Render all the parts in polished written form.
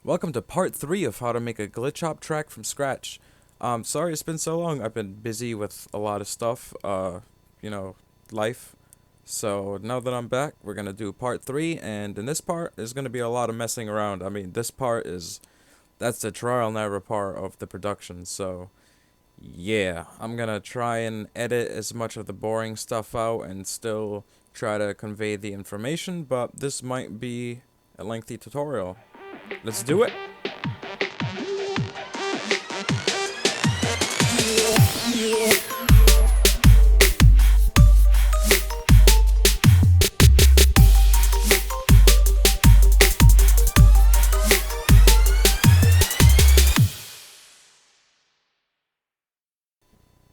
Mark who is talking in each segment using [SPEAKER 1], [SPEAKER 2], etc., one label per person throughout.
[SPEAKER 1] Welcome to part 3 of how to make a glitch hop track from scratch. Sorry it's been so long. I've been busy with a lot of stuff, life. So now that I'm back, we're gonna do part 3, and in this part, there's gonna be a lot of messing around. I mean, that's the trial and error part of the production, so yeah, I'm gonna try and edit as much of the boring stuff out and still try to convey the information, but this might be a lengthy tutorial. Let's do it!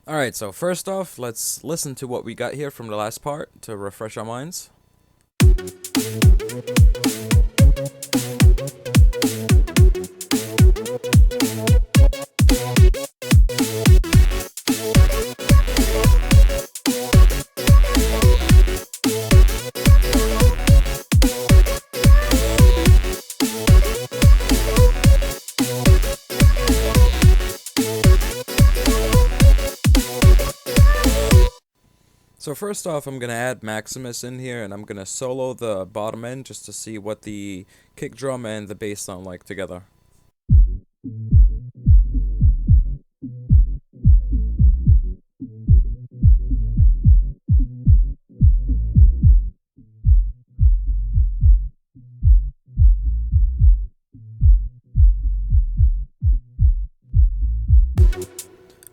[SPEAKER 1] Alright, so first off, let's listen to what we got here from the last part to refresh our minds. So first off, I'm going to add Maximus in here, and I'm going to solo the bottom end just to see what the kick drum and the bass sound like together.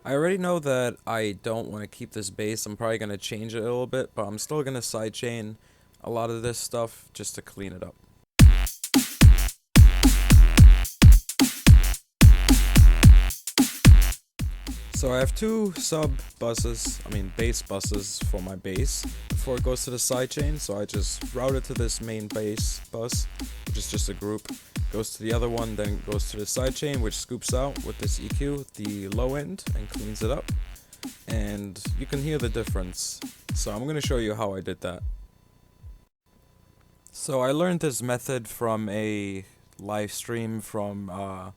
[SPEAKER 1] I already know that I don't want to keep this bass. I'm probably going to change it a little bit, but I'm still going to sidechain a lot of this stuff just to clean it up. So I have two bass buses for my bass before it goes to the sidechain. So I just route it to this main bass bus, which is just a group. Goes to the other one, then goes to the sidechain, which scoops out with this EQ, the low end, and cleans it up. And you can hear the difference. So I'm going to show you how I did that. So I learned this method from a live stream from, I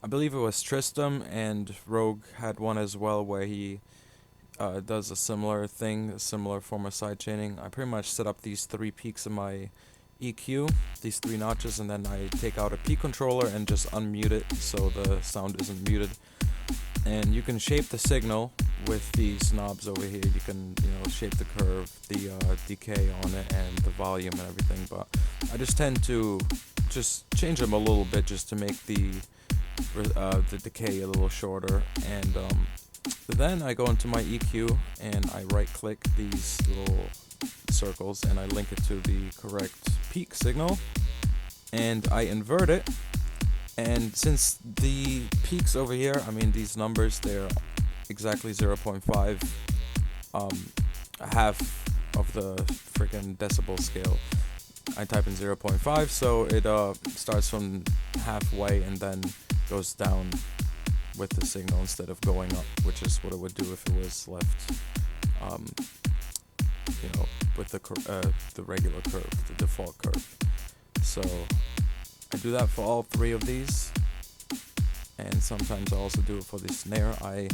[SPEAKER 1] believe it was Tristram, and Rogue had one as well where he does a similar thing, a similar form of sidechaining. I pretty much set up these three peaks in my EQ, these three notches, and then I take out a peak controller and just unmute it so the sound isn't muted. And you can shape the signal with these knobs over here. You can, shape the curve, the decay on it, and the volume and everything. But I just tend to just change them a little bit just to make the decay a little shorter. And then I go into my EQ and I right-click these little circles and I link it to the correct peak signal, and I invert it. And since the peaks over here, these numbers, they're exactly 0.5, half of the freaking decibel scale. I type in 0.5, so it starts from halfway and then goes down with the signal instead of going up, which is what it would do if it was left with the regular curve, the default curve. So I do that for all three of these, and sometimes I also do it for the snare. I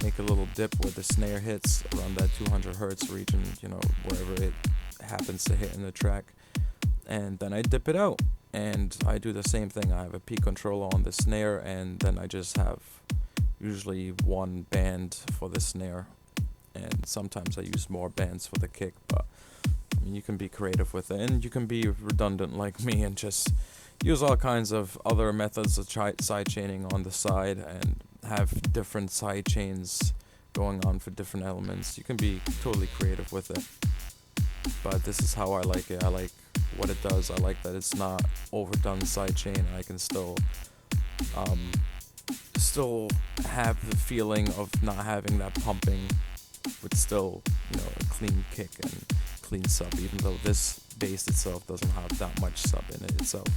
[SPEAKER 1] make a little dip where the snare hits around that 200 hertz region, wherever it happens to hit in the track, and then I dip it out, and I do the same thing. I have a peak controller on the snare, and then I just have usually one band for the snare, and sometimes I use more bands for the kick, but you can be creative with it, and you can be redundant like me and just use all kinds of other methods of sidechaining on the side and have different side chains going on for different elements. You can be totally creative with it, but this is how I like it. I like what it does. I like that it's not overdone sidechain. I can still have the feeling of not having that pumping, with still, a clean kick and clean sub, even though this bass itself doesn't have that much sub in it itself.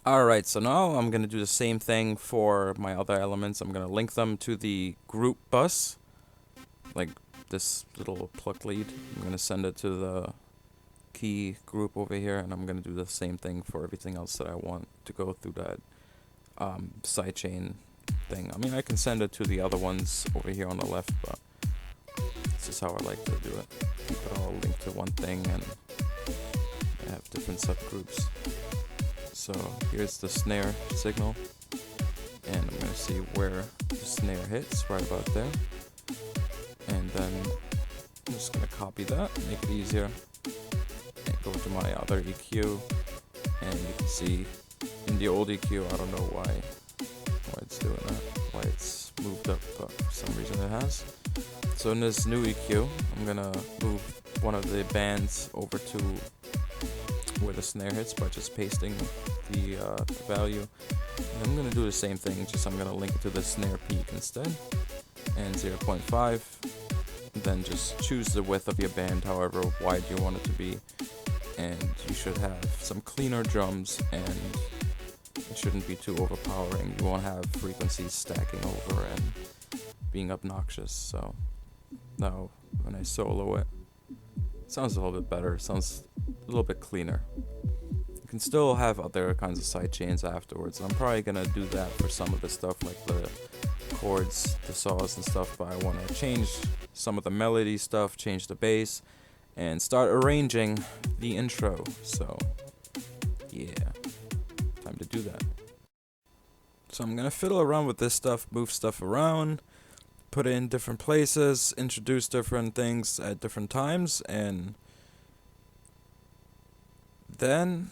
[SPEAKER 1] Alright, so now I'm going to do the same thing for my other elements. I'm going to link them to the group bus, like this little pluck lead. I'm going to send it to the key group over here, and I'm gonna do the same thing for everything else that I want to go through that sidechain thing. I mean, I can send it to the other ones over here on the left, but this is how I like to do it. Keep it all linked to one thing and have different subgroups. So here's the snare signal, and I'm gonna see where the snare hits, right about there. And then I'm just gonna copy that, make it easier, and go to my other EQ, and you can see in the old EQ, I don't know why it's doing that, why it's moved up, but for some reason it has. So in this new EQ, I'm gonna move one of the bands over to where the snare hits by just pasting the value. And I'm gonna do the same thing, just I'm gonna link it to the snare peak instead, and 0.5. Then just choose the width of your band, however wide you want it to be, and you should have some cleaner drums, and it shouldn't be too overpowering. You won't have frequencies stacking over and being obnoxious. So now when I solo it, it sounds a little bit better, it sounds a little bit cleaner. You can still have other kinds of side chains afterwards. I'm probably gonna do that for some of the stuff like the chords, the saws and stuff, but I want to change some of the melody stuff, change the bass, and start arranging the intro. So yeah, time to do that. So I'm gonna fiddle around with this stuff, move stuff around, put it in different places, introduce different things at different times, and then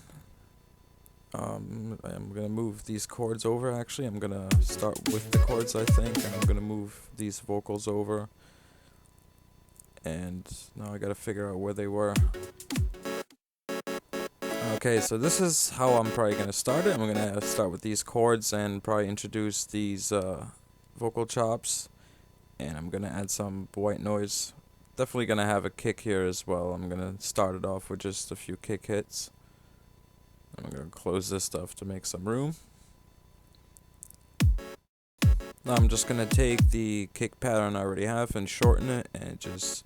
[SPEAKER 1] I'm gonna move these chords over. Actually, I'm gonna start with the chords, I think, and I'm gonna move these vocals over. And now I gotta figure out where they were. Okay, so this is how I'm probably gonna start it. I'm gonna start with these chords and probably introduce these vocal chops, and I'm gonna add some white noise. Definitely gonna have a kick here as well. I'm gonna start it off with just a few kick hits. I'm gonna close this stuff to make some room. Now I'm just gonna take the kick pattern I already have and shorten it and just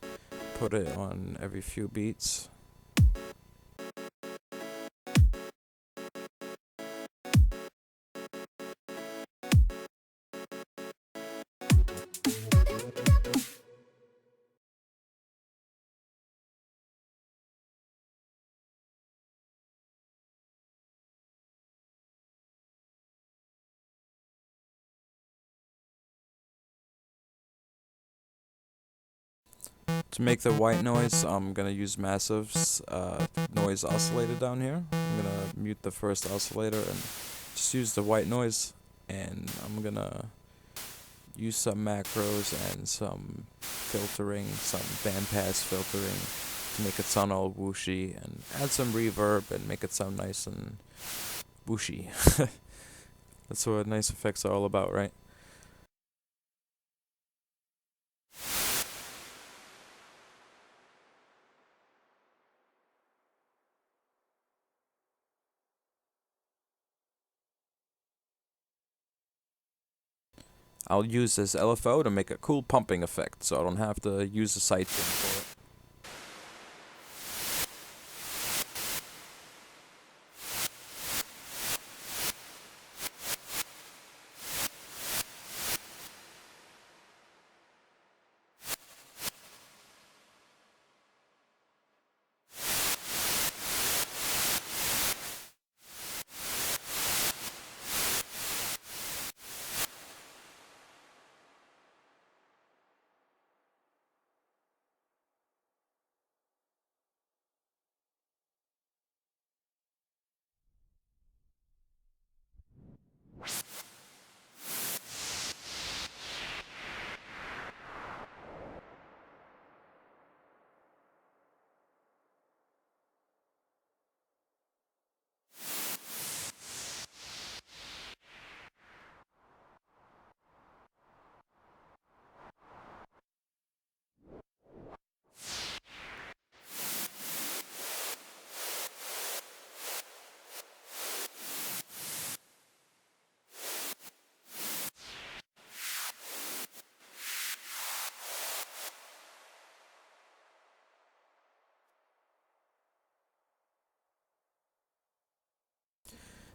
[SPEAKER 1] put it on every few beats. To make the white noise, I'm gonna use Massive's noise oscillator down here. I'm gonna mute the first oscillator and just use the white noise, and I'm gonna use some macros and some filtering, some bandpass filtering to make it sound all whooshy, and add some reverb and make it sound nice and whooshy. That's what nice effects are all about, right? I'll use this LFO to make a cool pumping effect, so I don't have to use the sidechain for it.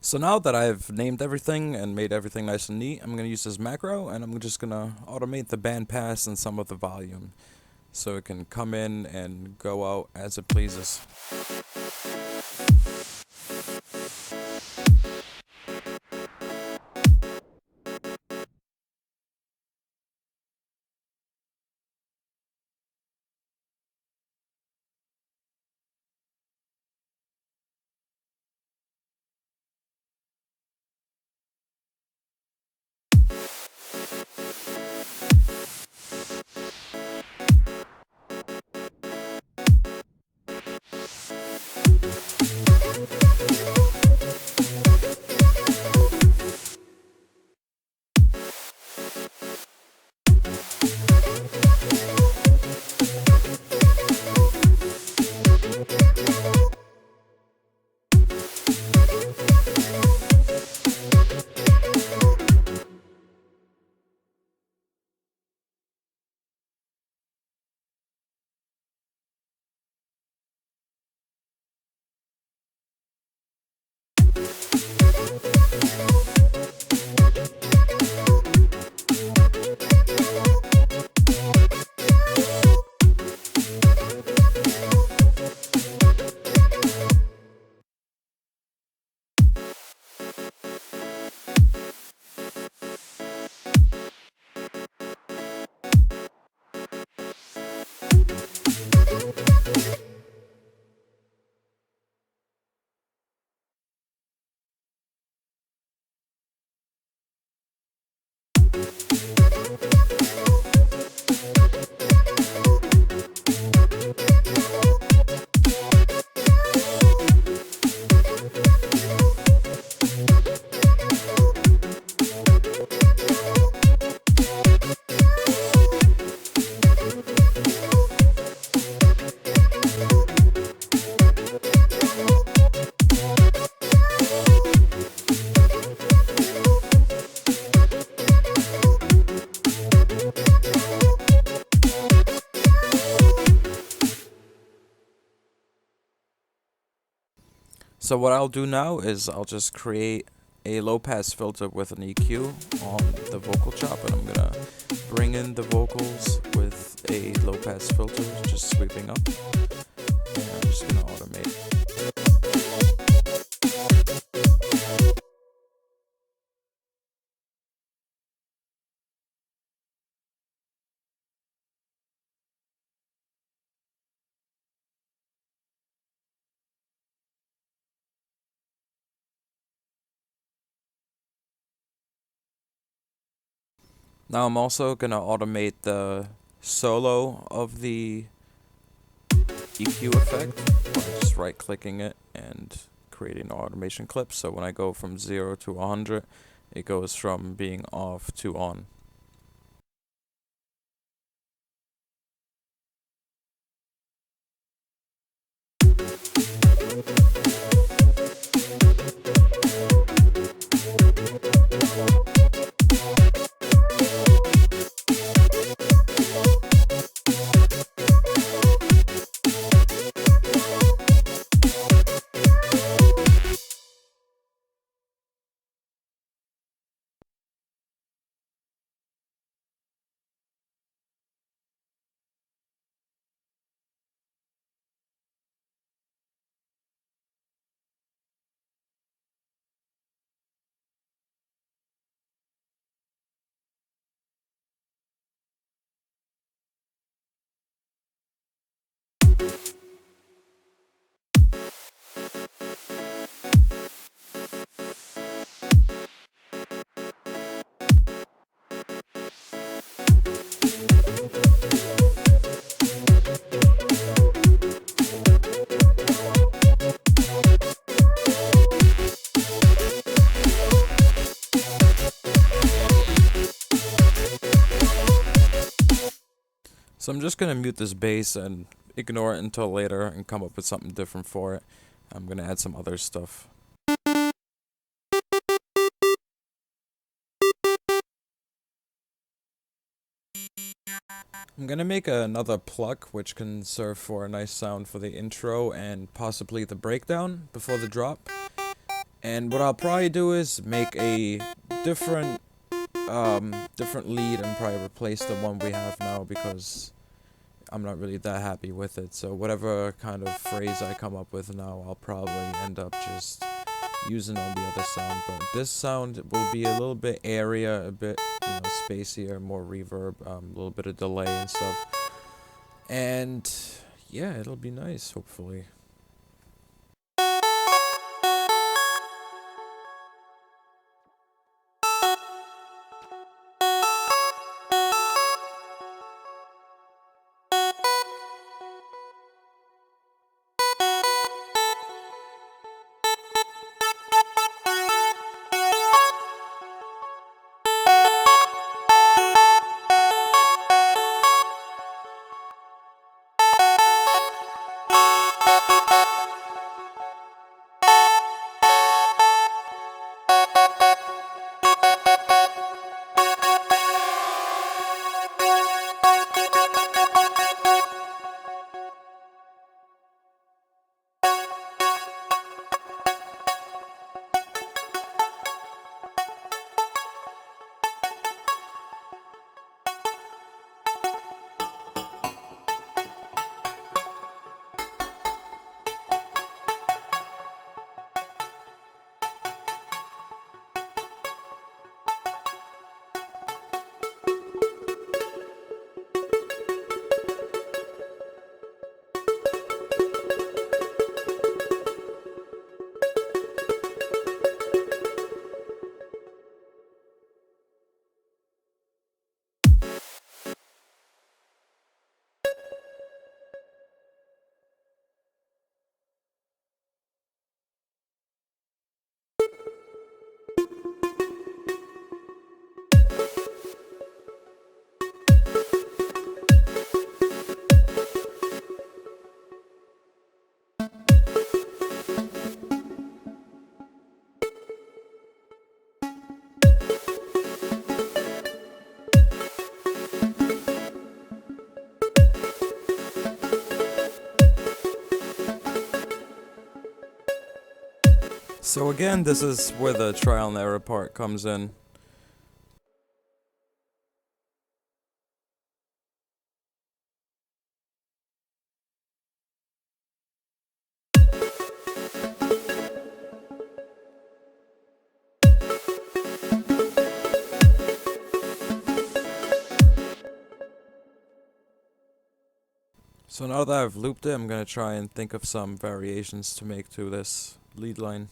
[SPEAKER 1] So now that I've named everything and made everything nice and neat, I'm going to use this macro and I'm just going to automate the band pass and some of the volume so it can come in and go out as it pleases. So what I'll do now is I'll just create a low pass filter with an EQ on the vocal chop, and I'm gonna bring in the vocals with a low pass filter, just sweeping up, and I'm just gonna automate. Now I'm also gonna automate the solo of the EQ effect by just right clicking it and creating an automation clip. So when I go from 0 to 100, it goes from being off to on. So I'm just going to mute this bass and ignore it until later and come up with something different for it. I'm going to add some other stuff. I'm going to make another pluck, which can serve for a nice sound for the intro and possibly the breakdown before the drop. And what I'll probably do is make a different different lead and probably replace the one we have now because I'm not really that happy with it. So whatever kind of phrase I come up with now, I'll probably end up just using on the other sound. But this sound will be a little bit airier, a bit, spacier, more reverb, a little bit of delay and stuff. And yeah, it'll be nice, hopefully. So again, this is where the trial and error part comes in. So now that I've looped it, I'm gonna try and think of some variations to make to this lead line.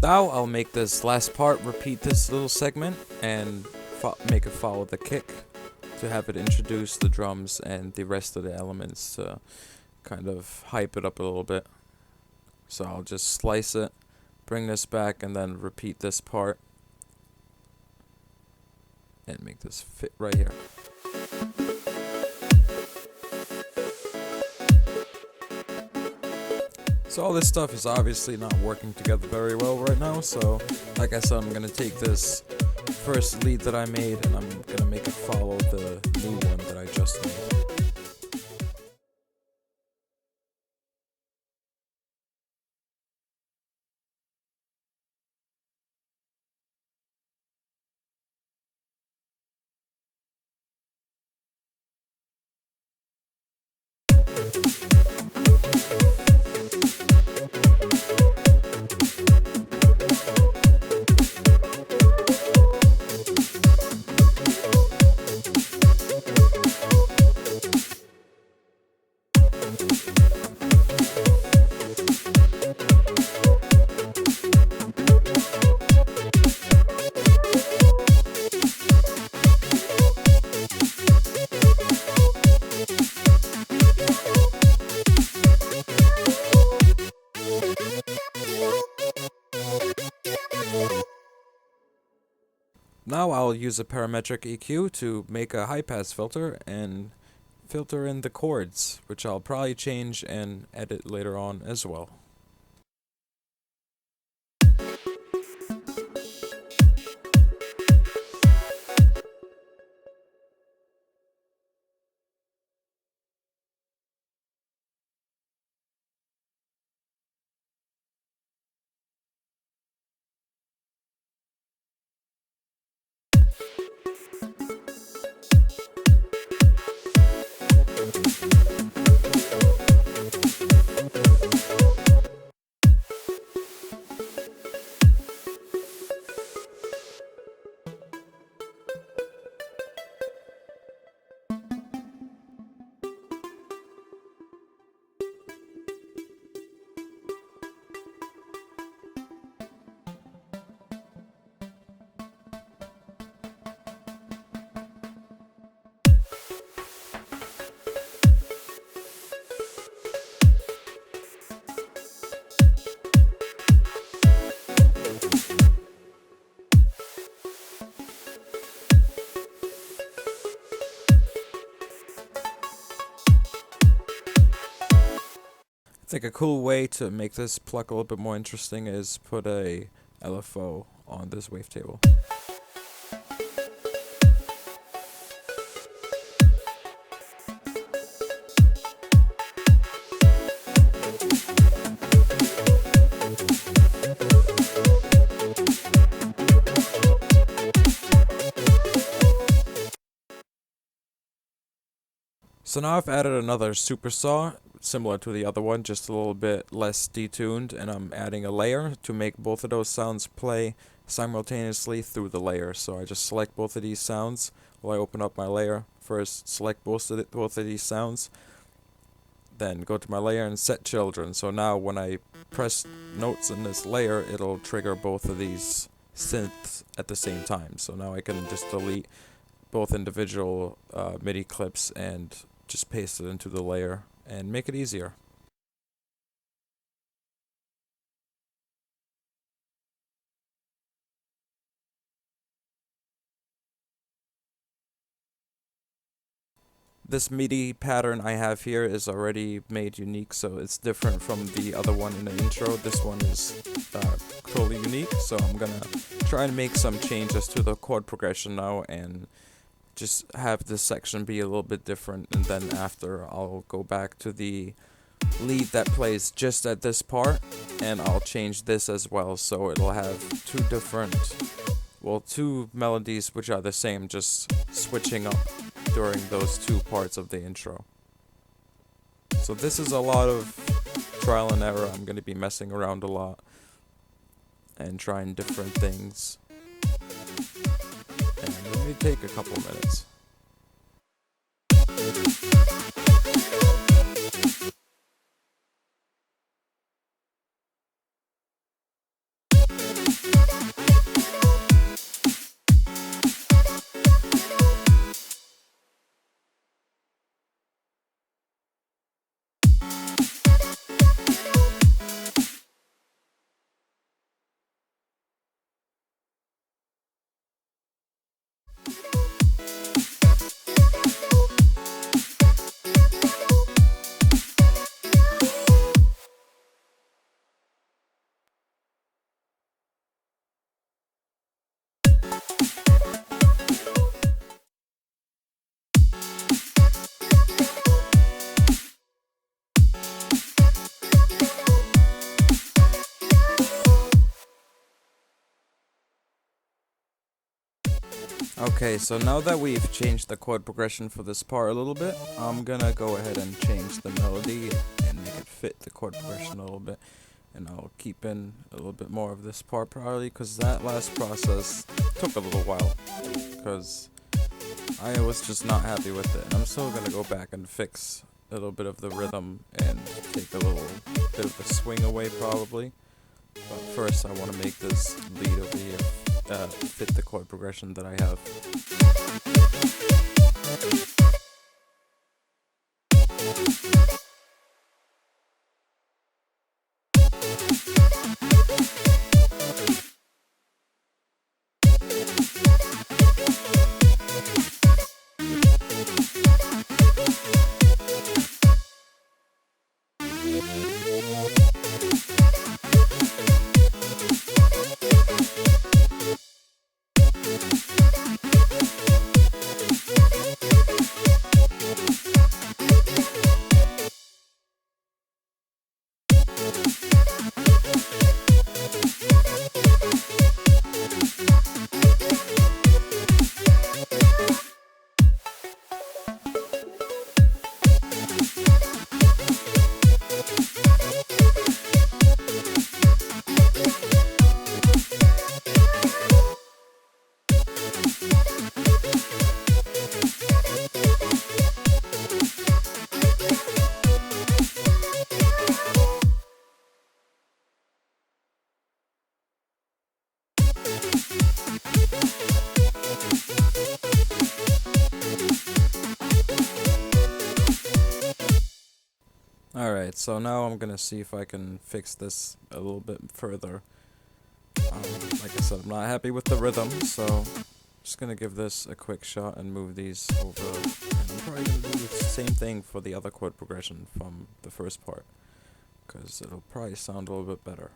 [SPEAKER 1] Now I'll make this last part repeat this little segment and make it follow the kick to have it introduce the drums and the rest of the elements to kind of hype it up a little bit. So I'll just slice it, bring this back, and then repeat this part and make this fit right here. So all this stuff is obviously not working together very well right now, so like I said, I'm going to take this first lead that I made and I'm going to make it follow the new one that I just made. Now I'll use a parametric EQ to make a high-pass filter and filter in the chords, which I'll probably change and edit later on as well. I think a cool way to make this pluck a little bit more interesting is put a LFO on this wavetable. So now I've added another Super-Saw, similar to the other one, just a little bit less detuned, and I'm adding a layer to make both of those sounds play simultaneously through the layer. So I just select both of these sounds while I open up my layer. First select both of these sounds, then go to my layer and set children. So now when I press notes in this layer, it'll trigger both of these synths at the same time. So now I can just delete both individual MIDI clips and just paste it into the layer and make it easier. This MIDI pattern I have here is already made unique, so it's different from the other one in the intro. This one is totally unique, so I'm gonna try and make some changes to the chord progression now and just have this section be a little bit different, and then after I'll go back to the lead that plays just at this part and I'll change this as well, so it'll have two melodies which are the same, just switching up during those two parts of the intro. So this is a lot of trial and error. I'm going to be messing around a lot and trying different things. And let me take a couple minutes. Okay, so now that we've changed the chord progression for this part a little bit, I'm gonna go ahead and change the melody and make it fit the chord progression a little bit. And I'll keep in a little bit more of this part probably, because that last process took a little while, because I was just not happy with it. And I'm still gonna go back and fix a little bit of the rhythm and take a little bit of the swing away probably. But first I want to make this lead over here fit the chord progression that I have. Alright, so now I'm gonna see if I can fix this a little bit further. Like I said, I'm not happy with the rhythm, so I'm just gonna give this a quick shot and move these over. And I'm probably gonna do the same thing for the other chord progression from the first part, because it'll probably sound a little bit better.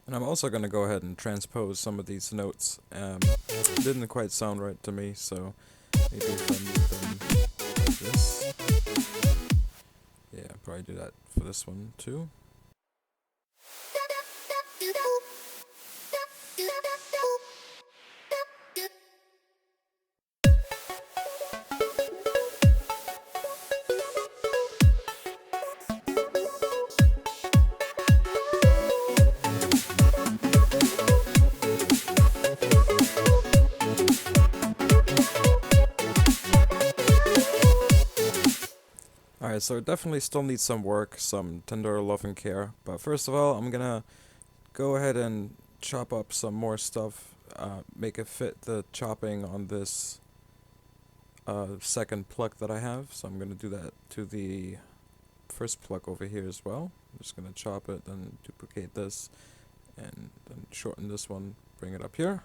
[SPEAKER 1] And I'm also going to go ahead and transpose some of these notes. Didn't quite sound right to me, so maybe if I move them like this. Yeah, I'll probably do that for this one too. Alright, so it definitely still needs some work, some tender love and care, but first of all, I'm gonna go ahead and chop up some more stuff, make it fit the chopping on this second pluck that I have, so I'm gonna do that to the first pluck over here as well. I'm just gonna chop it, then duplicate this, and then shorten this one, bring it up here.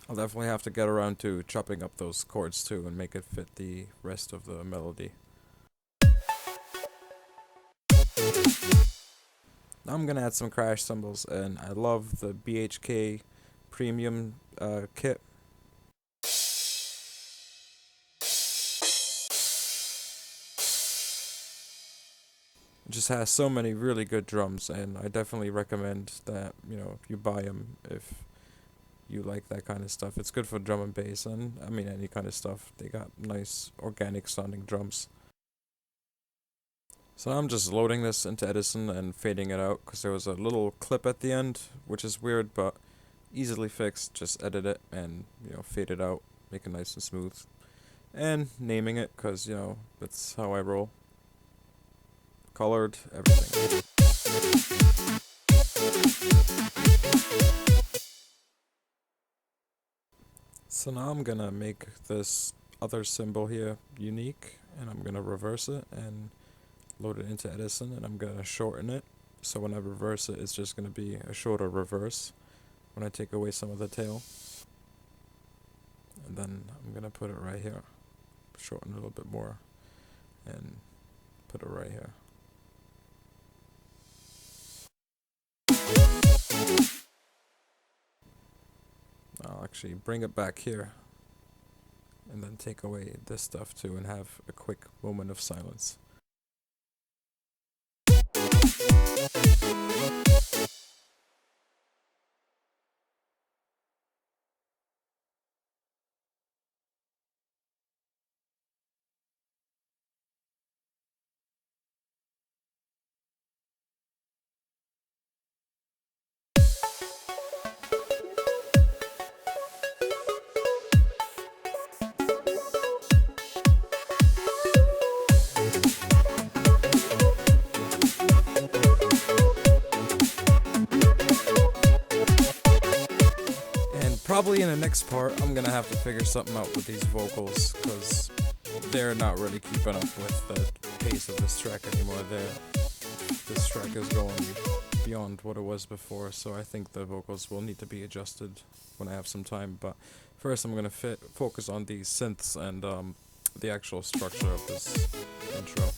[SPEAKER 1] I'll definitely have to get around to chopping up those chords too and make it fit the rest of the melody. Now I'm gonna add some crash cymbals, and I love the BHK premium kit. It just has so many really good drums, and I definitely recommend that, you know, you buy them if you like that kind of stuff. It's good for drum and bass, and I mean any kind of stuff. They got nice organic sounding drums. So I'm just loading this into Edison and fading it out, because there was a little clip at the end, which is weird, but easily fixed. Just edit it and, you know, fade it out, make it nice and smooth. And naming it, because, you know, that's how I roll. colored, everything. So now I'm gonna make this other cymbal here unique, and I'm gonna reverse it and load it into Edison, and I'm gonna shorten it. So when I reverse it, it's just gonna be a shorter reverse when I take away some of the tail. And then I'm gonna put it right here, shorten a little bit more, and put it right here. I'll actually bring it back here and then take away this stuff too and have a quick moment of silence. Probably in the next part, I'm gonna have to figure something out with these vocals, because they're not really keeping up with the pace of this track anymore. This track is going beyond what it was before, so I think the vocals will need to be adjusted when I have some time. But first, I'm gonna focus on these synths and the actual structure of this intro.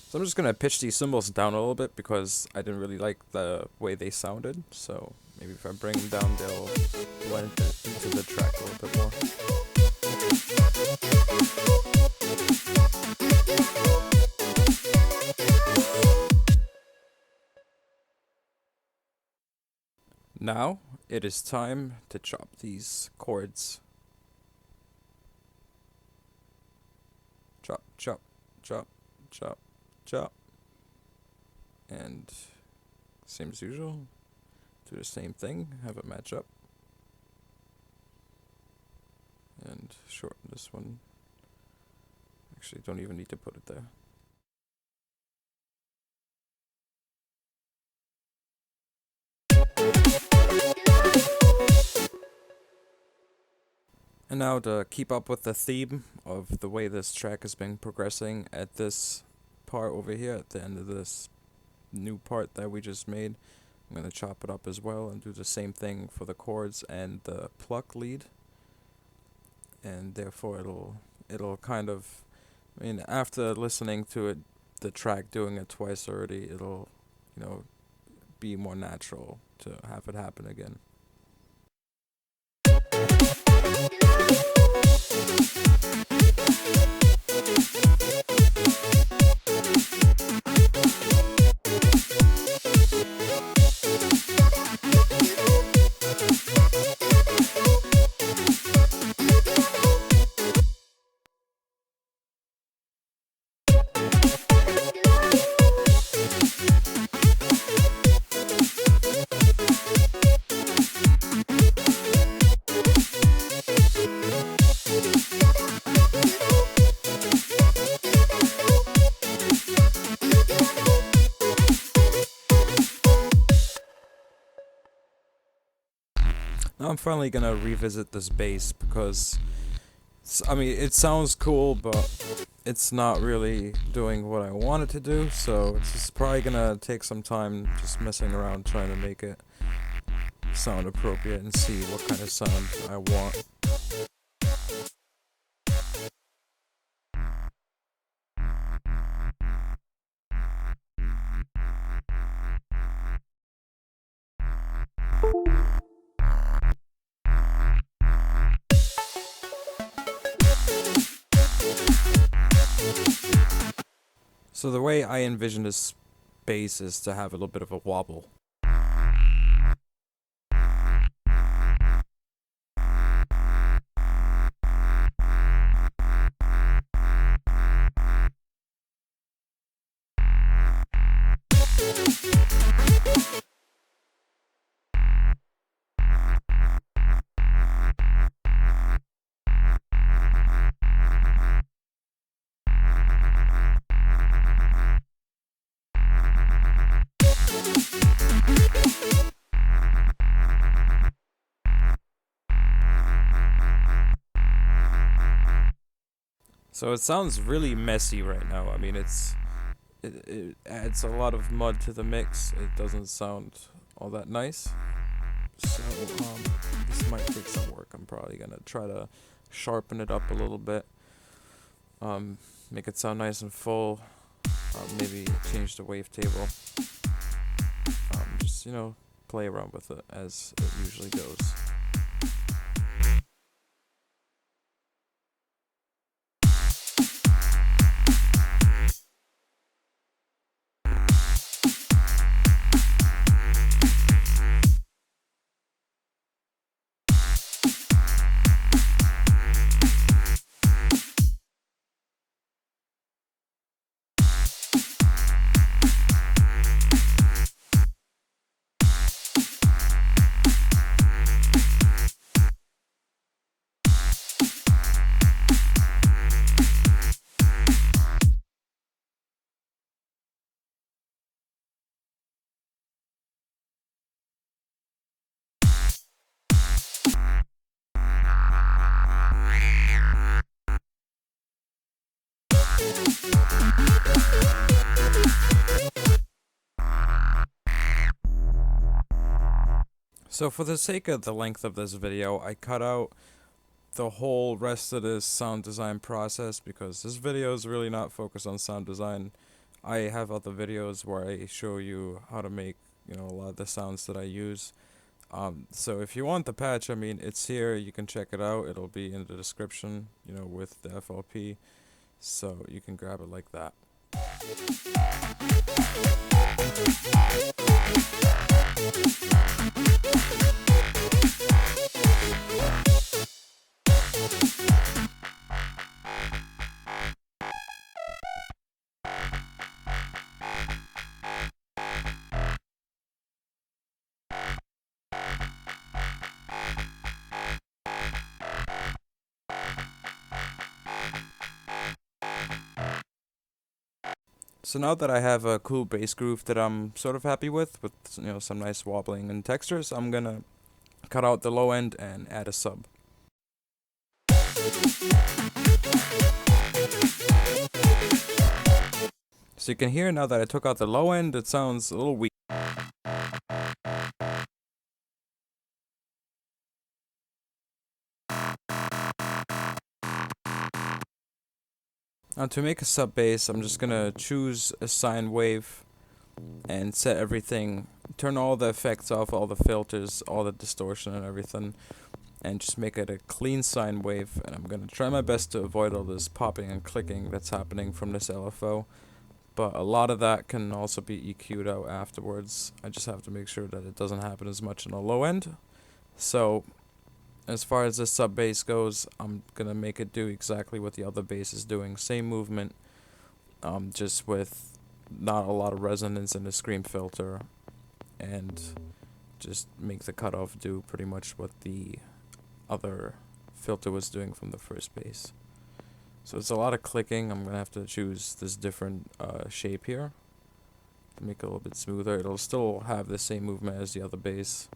[SPEAKER 1] So I'm just gonna pitch these cymbals down a little bit because I didn't really like the way they sounded. So maybe if I bring them down, they'll blend into the track a little bit more. Now it is time to chop these chords. Chop, chop, chop, chop, chop. And same as usual, do the same thing, have it match up. And shorten this one. Actually, don't even need to put it there. And now to keep up with the theme of the way this track has been progressing at this part over here, at the end of this new part that we just made, I'm going to chop it up as well and do the same thing for the chords and the pluck lead. And therefore it'll kind of, I mean, after listening to it, the track doing it twice already, it'll, be more natural to have it happen again. Now I'm finally gonna revisit this bass because, it sounds cool, but it's not really doing what I want it to do, so it's just probably gonna take some time just messing around trying to make it sound appropriate and see what kind of sound I want. So the way I envision this bass is to have a little bit of a wobble. So it sounds really messy right now. I mean, it adds a lot of mud to the mix. It doesn't sound all that nice. So this might take some work. I'm probably gonna try to sharpen it up a little bit. Make it sound nice and full. Maybe change the wavetable. Just play around with it as it usually goes. So for the sake of the length of this video, I cut out the whole rest of this sound design process because this video is really not focused on sound design. I have other videos where I show you how to make, a lot of the sounds that I use. So if you want the patch, I mean, it's here. You can check it out. It'll be in the description, with the FLP. So you can grab it like that. So now that I have a cool bass groove that I'm sort of happy with some nice wobbling and textures, I'm gonna cut out the low end and add a sub. So you can hear now that I took out the low end, it sounds a little weak. Now to make a sub bass, I'm just gonna choose a sine wave and set everything, turn all the effects off, all the filters, all the distortion and everything, and just make it a clean sine wave. And I'm gonna try my best to avoid all this popping and clicking that's happening from this LFO, but a lot of that can also be EQ'd out afterwards. I just have to make sure that it doesn't happen as much on the low end. So as far as this sub bass goes, I'm gonna make it do exactly what the other bass is doing, same movement, just with not a lot of resonance in the scream filter, and just make the cutoff do pretty much what the other filter was doing from the first bass. So it's a lot of clicking. I'm gonna have to choose this different shape here to make it a little bit smoother. It'll still have the same movement as the other bass.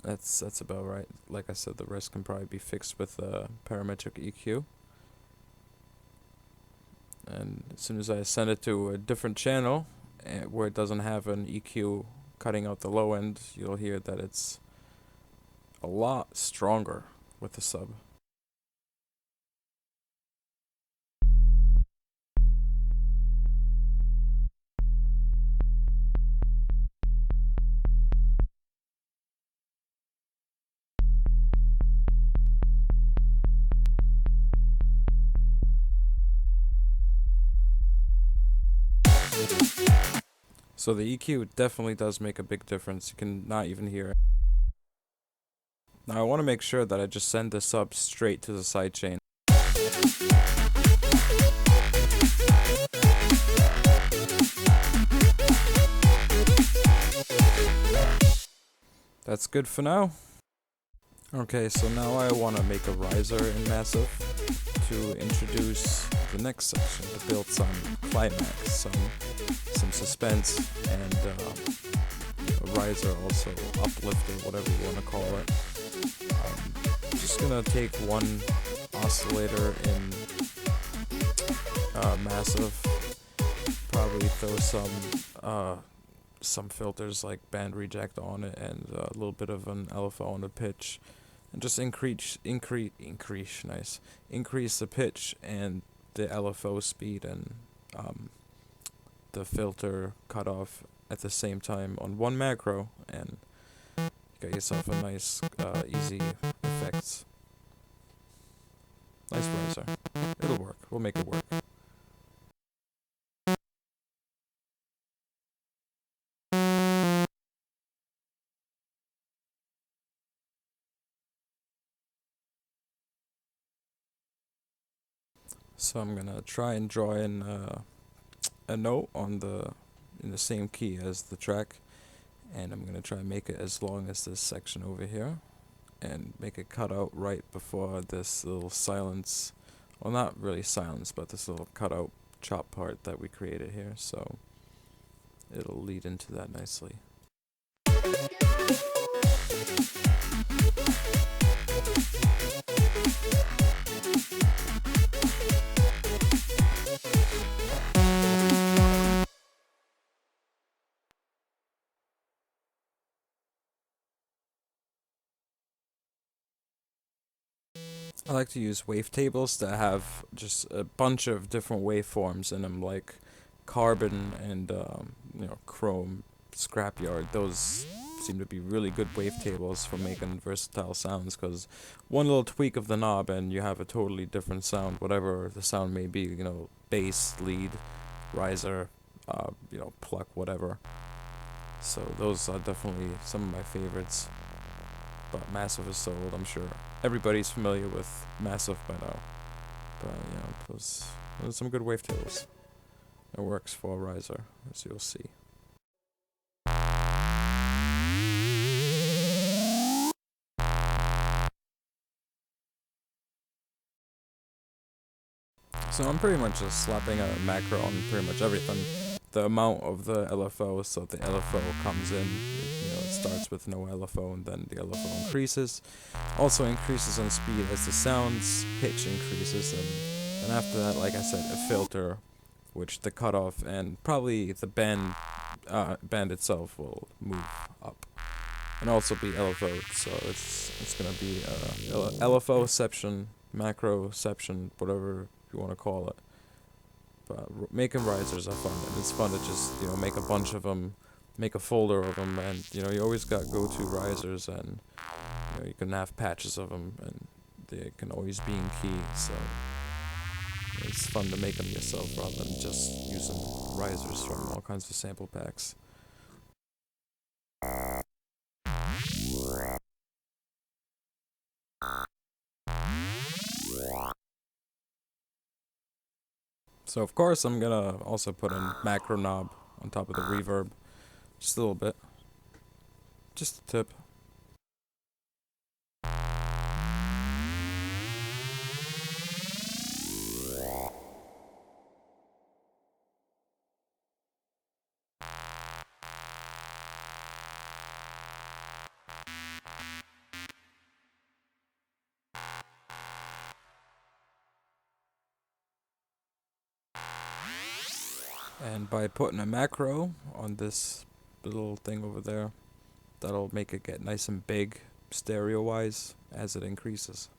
[SPEAKER 1] That's about right. Like I said, the rest can probably be fixed with parametric EQ. And as soon as I send it to a different channel where it doesn't have an EQ cutting out the low end, you'll hear that it's a lot stronger with the sub. So the EQ definitely does make a big difference. You can not even hear it. Now I want to make sure that I just send the sub straight to the sidechain. That's good for now. Okay, so now I want to make a riser in Massive to introduce the next section, to build some climax, some suspense, and a riser, also uplifter, whatever you want to call it. Just gonna take one oscillator in massive, probably throw some filters like band reject on it, and a little bit of an LFO on the pitch, and just increase the pitch and the LFO speed and the filter cutoff at the same time on one macro, and get yourself a nice easy effects. Nice riser. It'll work. We'll make it work. So I'm gonna try and draw in a note on in the same key as the track, and I'm gonna try and make it as long as this section over here, and make it cut out right before this little silence, well, not really silence, but this little cutout chop part that we created here, so it'll lead into that nicely. I like to use wavetables that have just a bunch of different waveforms in them, like carbon and chrome, scrapyard. Those seem to be really good wavetables for making versatile sounds, because one little tweak of the knob and you have a totally different sound, whatever the sound may be, bass, lead, riser, pluck, whatever. So those are definitely some of my favorites. But Massive is sold, I'm sure everybody's familiar with Massive by now. But those are some good wavetails. It works for a riser, as you'll see. So I'm pretty much just slapping a macro on pretty much everything. The amount of the LFO, so the LFO comes in, it starts with no LFO and then the LFO increases. Also increases in speed as the sound's pitch increases, and after that, like I said, a filter, which the cutoff and probably the band itself will move up. And also be LFO'd, so it's gonna be LFO-ception, macro-ception, whatever you want to call it. But making risers are fun, and it's fun to just make a bunch of them, make a folder of them, and you always got go-to risers, and you can have patches of them, and they can always be in key. So it's fun to make them yourself rather than just using risers from all kinds of sample packs. So of course I'm gonna also put a macro knob on top of the reverb, just a little bit, just a tip. And by putting a macro on this little thing over there, that'll make it get nice and big stereo-wise as it increases.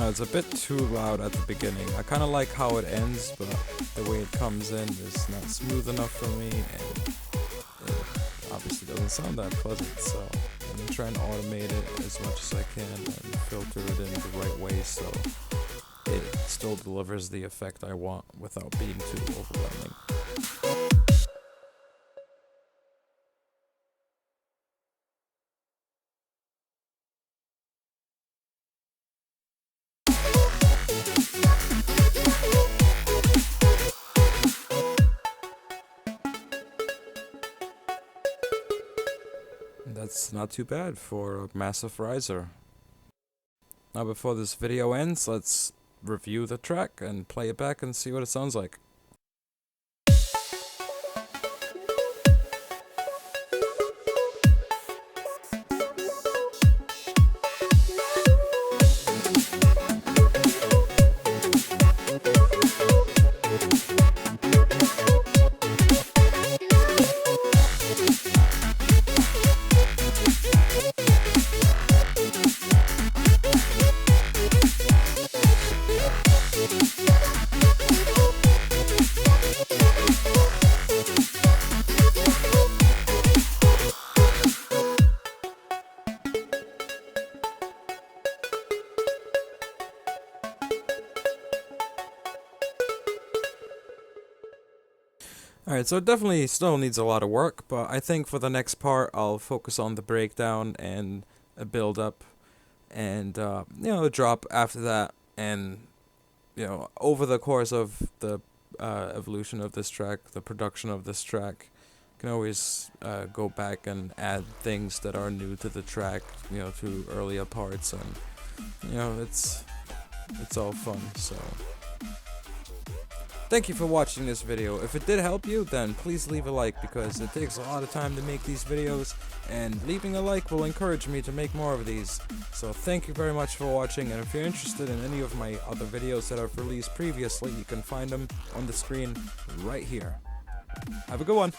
[SPEAKER 1] It's a bit too loud at the beginning. I kind of like how it ends, but the way it comes in is not smooth enough for me, and it obviously doesn't sound that pleasant, so I'm going to try and automate it as much as I can and filter it in the right way so it still delivers the effect I want without being too overwhelming. That's not too bad for a massive riser. Now before this video ends, let's review the track and play it back and see what it sounds like. Alright, so it definitely still needs a lot of work, but I think for the next part I'll focus on the breakdown and a build up and a drop after that, and over the course of the evolution of this track, the production of this track, you can always go back and add things that are new to the track, to earlier parts, and it's all fun. So thank you for watching this video. If it did help you, then please leave a like, because it takes a lot of time to make these videos, and leaving a like will encourage me to make more of these. So thank you very much for watching, and if you're interested in any of my other videos that I've released previously, you can find them on the screen right here. Have a good one.